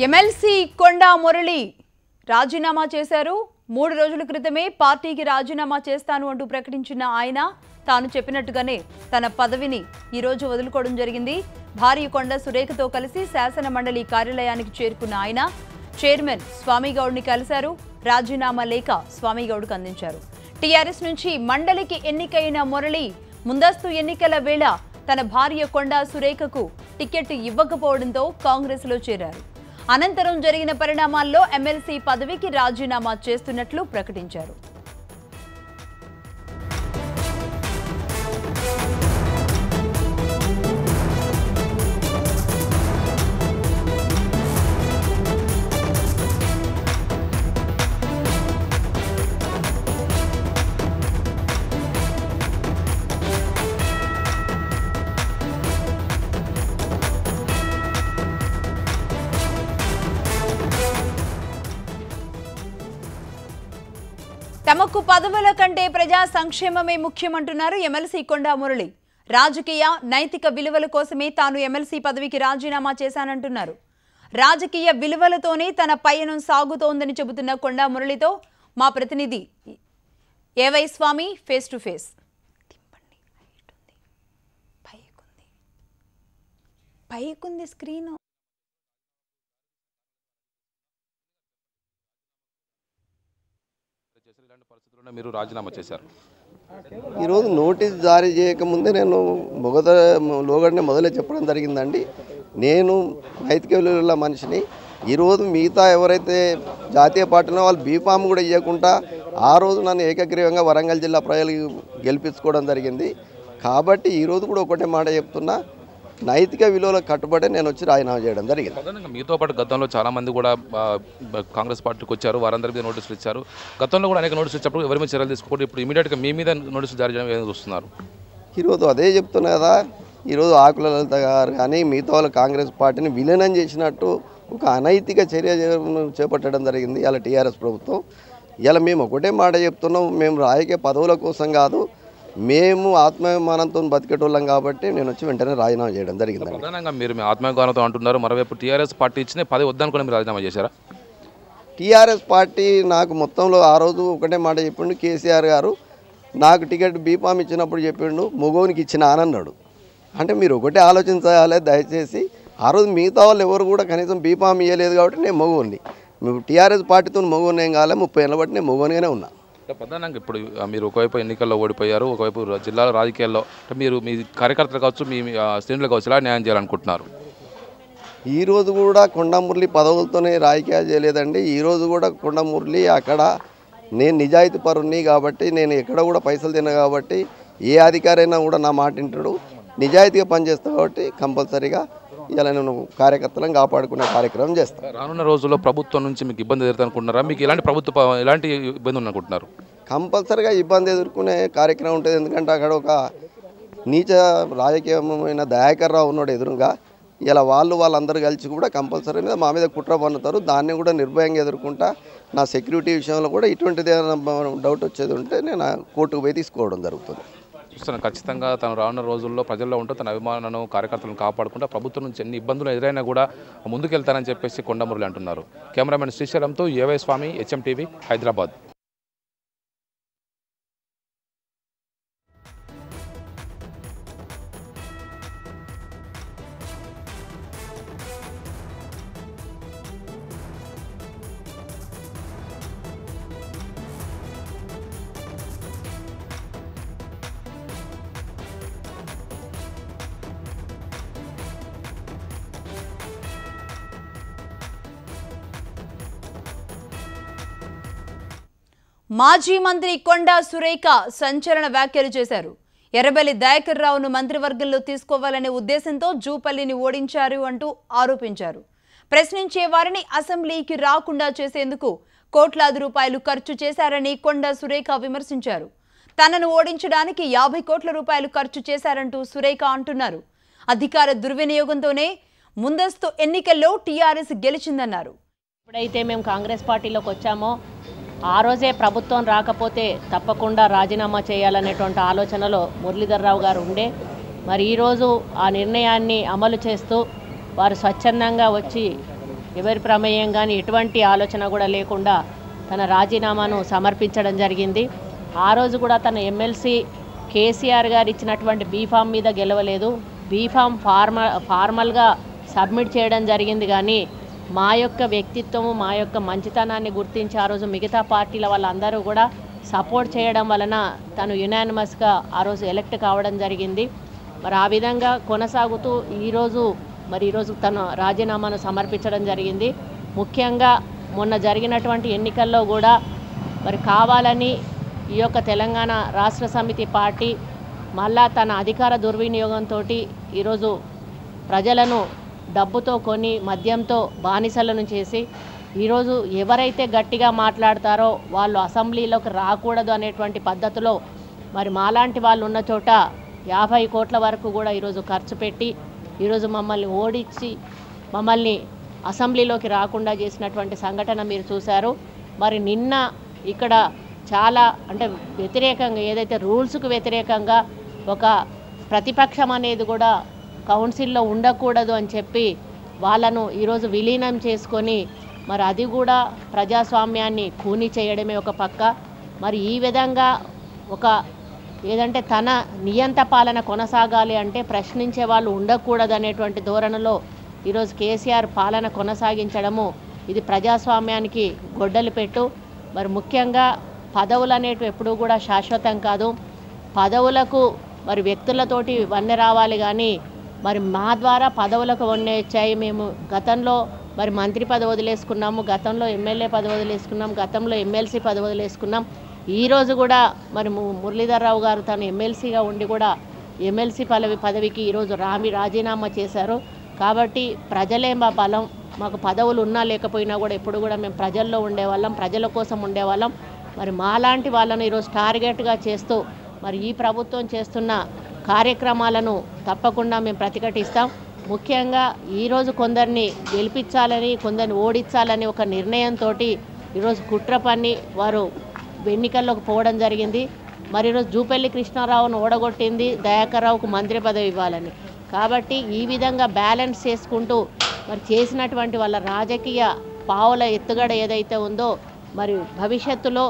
MLC కొండా మురళి రాజీనామా చేశారు. 3 రోజుల క్రితమే పార్టీకి రాజీనామా చేస్తాను అంటూ ప్రకటించిన ఆయన తాను చెప్పినట్టుగానే తన పదవిని ఈ రోజు వదులుకోవడం జరిగింది. భార్య కొండ సురేఖతో కలిసి శాసన మండలి కార్యాలయానికి చేరుకున్న ఆయన చైర్మన్ స్వామిగౌడ్ని కలిశారు. రాజీనామా లేఖ స్వామిగౌడ్కు అందించారు. టీఆర్ఎస్ నుంచి మండలికి ఎన్నికైన మురళి ముందస్తు ఎన్నికల వేళ తన భార్య కొండ సురేఖకు టికెట్ ఇవ్వకపోవడంతో కాంగ్రెస్లో చేరారు. అనంతరం జరిగిన పరిణామాల్లో ఎమ్మెల్సీ పదవికి రాజీనామా చేస్తున్నట్లు ప్రకటించారు. తమకు పదవుల కంటే ప్రజా సంక్షేమమే ముఖ్యమంటున్నారు ఎమ్మెల్సీ కొండా మురళి. రాజకీయ నైతిక విలువల కోసమే తాను ఎమ్మెల్సీ పదవికి రాజీనామా చేశానంటున్నారు. రాజకీయ విలువలతోనే తన పయనం సాగుతోందని చెబుతున్న కొండా మురళితో మా ప్రతినిధి ఏవై స్వామి ఫేస్ టు ఫేస్. పైకుంది స్క్రీన్. మీరు రాజీనామా చేశారు. ఈరోజు నోటీస్ జారీ చేయకముందే నేను లోగడనే మొదలే చెప్పడం జరిగిందండి. నేను నైతిక విలువల మనిషిని. ఈరోజు మిగతా ఎవరైతే జాతీయ పార్టీలో వాళ్ళు బీఫామ్ కూడా ఇవ్వకుండా ఆ రోజు నన్ను ఏకగ్రీవంగా వరంగల్ జిల్లా ప్రజలు గెలిపించుకోవడం జరిగింది. కాబట్టి ఈరోజు కూడా ఒకటే మాట చెప్తున్నా, నైతిక విలువలకు కట్టుబడి నేను వచ్చి రాజీనామా చేయడం జరిగింది. మీతో పాటు గతంలో చాలామంది కూడా కాంగ్రెస్ పార్టీకి వచ్చారు, వారందరి మీద నోటీసులు ఇచ్చారు. గతంలో కూడా అనేక నోటీసులు ఇచ్చినప్పుడు ఎవరి మీద చర్యలు తీసుకోండి, ఇప్పుడు ఇమీడియట్గా మీ మీద నోటీసులు జారీ చేయడం ఏదో చూస్తున్నారు. ఈరోజు అదే చెప్తున్నా కదా, ఈరోజు ఆకుల లలిత గారు కానీ మిగతా వాళ్ళు కాంగ్రెస్ పార్టీని విలీనం చేసినట్టు ఒక అనైతిక చర్య చేపట్టడం జరిగింది ఇలా టీఆర్ఎస్ ప్రభుత్వం. ఇలా మేము ఒకటే మాట చెప్తున్నాం, మేము రాజకీయ పదవుల కోసం కాదు, మేము ఆత్మాభిమానంతో బతికేటోళ్ళం కాబట్టి నేను వచ్చి వెంటనే రాజీనామా చేయడం జరిగింది. ప్రధానంగా మీరు మీ ఆత్మాభిమానంతో అంటున్నారు, మరోవైపు టీఆర్ఎస్ పార్టీ ఇచ్చిన పదవి వద్దనుకుని మీరు రాజీనామా చేశారా? టీఆర్ఎస్ పార్టీ నాకు మొత్తంలో ఆ రోజు ఒకటే మాట చెప్పిండు, కేసీఆర్ గారు నాకు టికెట్ బీఫామ్ ఇచ్చినప్పుడు చెప్పిండు మగోనికి ఇచ్చిన అన్నాడు. అంటే మీరు ఒకటే ఆలోచించాలి దయచేసి. ఆ రోజు మిగతా వాళ్ళు ఎవరు కూడా కనీసం బీఫామ్ ఇవ్వలేదు కాబట్టి నేను మగోని. టీఆర్ఎస్ పార్టీతో మగోని ఏం కాలే, 30 ఏళ్ళ బట్టి నేను మగోనిగానే ఉన్నా. ప్రధానంగా ఇప్పుడు మీరు ఒకవైపు ఎన్నికల్లో ఓడిపోయారు, ఒకవైపు జిల్లాల రాజకీయాల్లో మీరు మీ కార్యకర్తలు కావచ్చు, మీ శ్రేణులు కావచ్చు, ఎలా న్యాయం చేయాలనుకుంటున్నారు? ఈరోజు కూడా కొండా మురళి పదవులతోనే రాజకీయాలు చేయలేదండి. ఈరోజు కూడా కొండా మురళి అక్కడ నేను నిజాయితీ పరుణ్ణి కాబట్టి, నేను ఎక్కడ కూడా పైసలు తిన్నా కాబట్టి ఏ అధికారైనా కూడా నా మాట వింటాడు, నిజాయితీగా పనిచేస్తాను కాబట్టి కంపల్సరీగా ఇలా నేను కార్యకర్తలను కాపాడుకునే కార్యక్రమం చేస్తాను. రానున్న రోజుల్లో ప్రభుత్వం నుంచి మీకు ఇబ్బంది ఎదుర్కొనుకుంటున్నారా? మీకు ఎలాంటి ఇబ్బంది అనుకుంటున్నారు? కంపల్సరీగా ఇబ్బంది ఎదుర్కొనే కార్యక్రమం ఉంటుంది. ఎందుకంటే అక్కడ ఒక నీచ రాజకీయమైన దయాకర్ రావు ఉన్నాడు ఎదురుగా. ఇలా వాళ్ళందరూ కలిసి కూడా కంపల్సరీ మీద మా మీద కుట్ర పన్నుతారు. దాన్ని కూడా నిర్భయంగా ఎదుర్కొంటా. నా సెక్యూరిటీ విషయంలో కూడా ఇటువంటిది ఏదైనా డౌట్ వచ్చేది ఉంటే నేను కోర్టుకు పోయి తీసుకోవడం జరుగుతుంది. చూస్తున్నాను, ఖచ్చితంగా తను రానున్న రోజుల్లో ప్రజల్లో ఉంటూ తన అభిమానులను కార్యకర్తలను కాపాడుకుంటూ ప్రభుత్వం నుంచి ఎన్ని ఇబ్బందులు ఎదురైనా కూడా ముందుకెళ్తానని చెప్పేసి కొండా మురళి అంటున్నారు. కెమెరామెన్ శ్రీశైలంతో ఏవై స్వామి, HM TV, హైదరాబాద్. మాజీ మంత్రి కొండా సురేఖ సంచలన వ్యాఖ్యలు చేశారు. ఎర్రబెల్లి దయాకర్ రావును మంత్రివర్గంలో తీసుకోవాలనే ఉద్దేశంతో జూపల్లిని ఓడించారు అంటూ ఆరోపించారు. ప్రశ్నించే వారిని అసెంబ్లీకి రాకుండా చేసేందుకు కోట్లాది రూపాయలు ఖర్చు చేశారని కొండా సురేఖ విమర్శించారు. తనను ఓడించడానికి 50 కోట్ల రూపాయలు ఖర్చు చేశారంటూ సురేఖ అంటున్నారు. అధికార దుర్వినియోగంతోనే ముందస్తు ఎన్నికల్లో టీఆర్ఎస్ గెలిచిందన్నారు. ఎప్పుడైతే మేము కాంగ్రెస్ పార్టీలోకి వచ్చామో ఆ రోజే ప్రభుత్వం రాకపోతే తప్పకుండా రాజీనామా చేయాలనేటువంటి ఆలోచనలో మురళీధర్ రావు గారు ఉండే. మరి ఈరోజు ఆ నిర్ణయాన్ని అమలు చేస్తూ వారు స్వచ్ఛందంగా వచ్చి ఎవరి ప్రమేయం కానీ ఎటువంటి ఆలోచన కూడా లేకుండా తన రాజీనామాను సమర్పించడం జరిగింది. ఆ రోజు కూడా తన ఎమ్మెల్సీ కేసీఆర్ గారు ఇచ్చినటువంటి బీఫామ్ మీద గెలవలేదు. బీఫామ్ ఫార్మల్గా సబ్మిట్ చేయడం జరిగింది. కానీ మా యొక్క వ్యక్తిత్వము, మా యొక్క మంచితనాన్ని గుర్తించి ఆ రోజు మిగతా పార్టీల వాళ్ళందరూ కూడా సపోర్ట్ చేయడం వలన తను యునానిమస్గా ఆ రోజు ఎలక్ట్ కావడం జరిగింది. మరి ఆ విధంగా కొనసాగుతూ ఈరోజు తను రాజీనామాను సమర్పించడం జరిగింది. ముఖ్యంగా మొన్న జరిగినటువంటి ఎన్నికల్లో కూడా మరి కావాలని ఈ యొక్క తెలంగాణ రాష్ట్ర సమితి పార్టీ మళ్ళా తన అధికార దుర్వినియోగంతో ఈరోజు ప్రజలను డబ్బుతో కొని మద్యంతో బానిసలను చేసి ఈరోజు ఎవరైతే గట్టిగా మాట్లాడతారో వాళ్ళు అసెంబ్లీలోకి రాకూడదు అనేటువంటి పద్ధతిలో మరి మాలాంటి వాళ్ళు ఉన్న చోట 50 కోట్ల వరకు కూడా ఈరోజు ఖర్చు పెట్టి ఈరోజు మమ్మల్ని ఓడించి మమ్మల్ని అసెంబ్లీలోకి రాకుండా చేసినటువంటి సంఘటన మీరు చూశారు. మరి నిన్న ఇక్కడ చాలా అంటే వ్యతిరేకంగా ఏదైతే రూల్స్కు వ్యతిరేకంగా ఒక ప్రతిపక్షం అనేది కూడా కౌన్సిల్లో ఉండకూడదు అని చెప్పి వాళ్ళను ఈరోజు విలీనం చేసుకొని మరి అది కూడా ప్రజాస్వామ్యాన్ని ఖూనీ చేయడమే ఒక పక్క. మరి ఈ విధంగా ఒక ఏదంటే తన నియంత పాలన కొనసాగాలి అంటే ప్రశ్నించే వాళ్ళు ఉండకూడదు అనేటువంటి ధోరణిలో ఈరోజు కేసీఆర్ పాలన కొనసాగించడము ఇది ప్రజాస్వామ్యానికి గొడ్డలి పెట్టు. మరి ముఖ్యంగా పదవులు అనేటివి ఎప్పుడూ కూడా శాశ్వతం కాదు. పదవులకు మరి వ్యక్తులతోటి వన్నె రావాలి కానీ మరి మా ద్వారా పదవులకు వన్నె వచ్చాయి. మేము గతంలో మరి మంత్రి పదవి వదిలేసుకున్నాము, గతంలో ఎమ్మెల్యే పదవి వదిలేసుకున్నాం, గతంలో ఎమ్మెల్సీ పదవి వదిలేసుకున్నాం. ఈరోజు కూడా మరి మురళీధర్ రావు గారు తను ఎమ్మెల్సీగా ఉండి కూడా ఎమ్మెల్సీ పదవికి ఈరోజు రాజీనామా చేశారు. కాబట్టి ప్రజలే మా బలం. మాకు పదవులు ఉన్నా లేకపోయినా కూడా ఎప్పుడు కూడా మేము ప్రజల్లో ఉండేవాళ్ళం, ప్రజల కోసం ఉండేవాళ్ళం. మరి మాలాంటి వాళ్ళను ఈరోజు టార్గెట్గా చేస్తూ మరి ఈ ప్రభుత్వం చేస్తున్న కార్యక్రమాలను తప్పకుండా మేము ప్రతిఘటిస్తాం. ముఖ్యంగా ఈరోజు కొందరిని గెలిపించాలని, కొందరిని ఓడించాలని ఒక నిర్ణయంతో ఈరోజు కుట్ర పన్ని వారు ఎన్నికల్లోకి పోవడం జరిగింది. మరి ఈరోజు జూపల్లి కృష్ణారావును ఓడగొట్టింది దయాకర్ రావుకు మంత్రి పదవి ఇవ్వాలని. కాబట్టి ఈ విధంగా బ్యాలెన్స్ చేసుకుంటూ మరి చేసినటువంటి వాళ్ళ రాజకీయ పావుల ఎత్తుగడ ఏదైతే ఉందో మరి భవిష్యత్తులో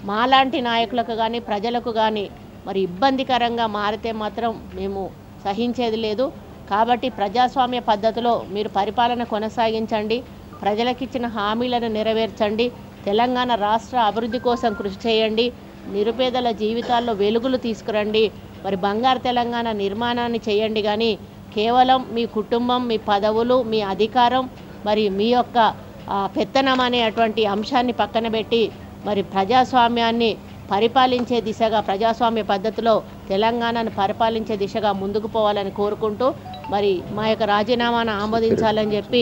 మాలాంటి నాయకులకు కానీ ప్రజలకు కానీ మరి ఇబ్బందికరంగా మారితే మాత్రం మేము సహించేది లేదు. కాబట్టి ప్రజాస్వామ్య పద్ధతిలో మీరు పరిపాలన కొనసాగించండి, ప్రజలకు ఇచ్చిన హామీలను నెరవేర్చండి, తెలంగాణ రాష్ట్ర అభివృద్ధి కోసం కృషి చేయండి, నిరుపేదల జీవితాల్లో వెలుగులు తీసుకురండి, మరి బంగారు తెలంగాణ నిర్మాణాన్ని చేయండి. కానీ కేవలం మీ కుటుంబం, మీ పదవులు, మీ అధికారం, మరి మీ యొక్క పెత్తనం అనేటువంటి అంశాన్ని పక్కన పెట్టి మరి ప్రజాస్వామ్యాన్ని పరిపాలించే దిశగా, ప్రజాస్వామ్య పద్ధతిలో తెలంగాణను పరిపాలించే దిశగా ముందుకు పోవాలని కోరుకుంటూ మరి మా యొక్క రాజీనామాను ఆమోదించాలని చెప్పి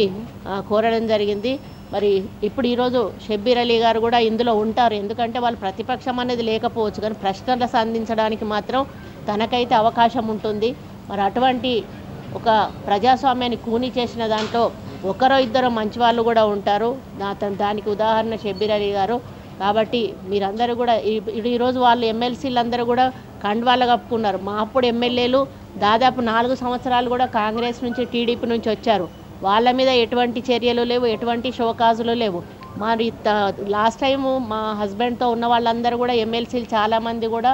కోరడం జరిగింది. మరి ఇప్పుడు ఈరోజు షబ్బీర్ అలీ గారు కూడా ఇందులో ఉంటారు. ఎందుకంటే వాళ్ళు ప్రతిపక్షం అనేది లేకపోవచ్చు, కానీ ప్రశ్నలు సంధించడానికి మాత్రం తనకైతే అవకాశం ఉంటుంది. మరి అటువంటి ఒక ప్రజాస్వామ్యాన్ని కూని చేసిన దాంట్లో ఒకరో ఇద్దరు మంచి వాళ్ళు కూడా ఉంటారు. దానికి ఉదాహరణ షబ్బీర్ అలీ గారు. కాబట్టి మీరందరూ కూడా ఈరోజు వాళ్ళు ఎమ్మెల్సీలు అందరూ కూడా కండువాళ్ళు కప్పుకున్నారు. మా అప్పుడు ఎమ్మెల్యేలు దాదాపు 4 సంవత్సరాలు కూడా కాంగ్రెస్ నుంచి టీడీపీ నుంచి వచ్చారు. వాళ్ళ మీద ఎటువంటి చర్యలు లేవు, ఎటువంటి షోకాజులు లేవు. మరి లాస్ట్ టైము మా హస్బెండ్తో ఉన్న వాళ్ళందరూ కూడా ఎమ్మెల్సీలు చాలామంది కూడా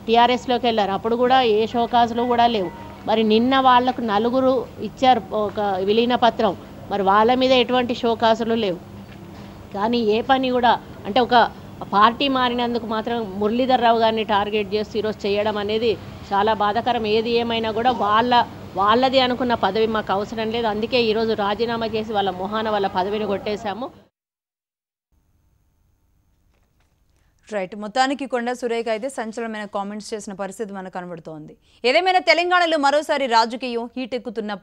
టీఆర్ఎస్లోకి వెళ్ళారు. అప్పుడు కూడా ఏ షోకాజులు కూడా లేవు. మరి నిన్న వాళ్లకు 4 ఇచ్చారు ఒక విలీన పత్రం. మరి వాళ్ళ మీద ఎటువంటి షోకాజులు లేవు. కానీ ఏ పని కూడా అంటే ఒక పార్టీ మారినందుకు మాత్రం మురళీధర్ రావు గారిని టార్గెట్ చేస్తూ ఈరోజు చేయడం అనేది చాలా బాధాకరం. ఏది ఏమైనా కూడా వాళ్ళది అనుకున్న పదవి మాకు అవసరం లేదు. అందుకే ఈరోజు రాజీనామా చేసి వాళ్ళ మొహాన వాళ్ళ పదవిని కొట్టేశాము. రైట్, మొత్తానికి కొండా సురేఖ అయితే సంచలనమైన కామెంట్స్ చేసిన పరిస్థితి మనకు కనబడుతోంది. ఏదేమైనా తెలంగాణలో మరోసారి రాజకీయం హీట్ ఎక్కుతున్న